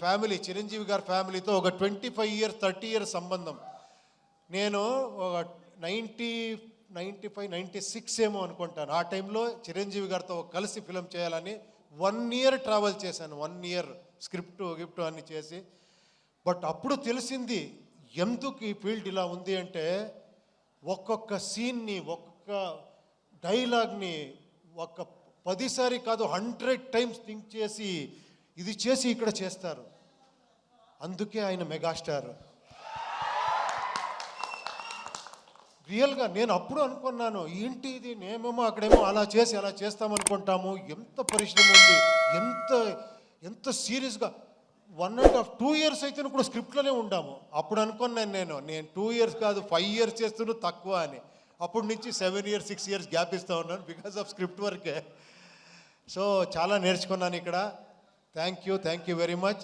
Family Chiranjeevi గారి ఫ్యామిలీతో ఒక 25 ఇయర్స్ 30 ఇయర్స్ సంబంధం. నేను ఒక 96 ఏమో అనుకుంటాను. ఆ టైంలో చిరంజీవి గారితో కలిసి ఫిలిం చేయాలని 1 ఇయర్ ట్రావెల్ చేశాను. 1 ఇయర్ గిఫ్ట్ అన్ని చేసి. బట్ అప్పుడు తెలిసింది ఎందుకు ఈ ఫీల్డ్ ఇలా ఉంది అంటే, ఒక్కొక్క సీన్ని, ఒక్కొక్క డైలాగ్ని ఒక 10 సారి కాదు 100 టైమ్స్ థింక్ చేసి ఇది చేసి ఇక్కడ చేస్తారు. అందుకే ఆయన మెగాస్టార్. రియల్గా నేను అప్పుడు అనుకున్నాను, ఏంటి ఇది, నేమేమో అక్కడేమో అలా చేస్తామనుకుంటాము. ఎంత పరిశ్రమ ఉంది, ఎంత సీరియస్గా 1.5 2 ఇయర్స్ అయితే కూడా స్క్రిప్ట్లోనే ఉండాము. అప్పుడు అనుకున్నాను నేను 2 ఇయర్స్ కాదు 5 ఇయర్స్ చేస్తున్నా తక్కువ అని. అప్పటి నుంచి 7 ఇయర్స్ 6 ఇయర్స్ గ్యాప్ ఇస్తూ ఉన్నాను బికాస్ ఆఫ్ స్క్రిప్ట్ వర్కే. సో చాలా నేర్చుకున్నాను ఇక్కడ. Thank you very much.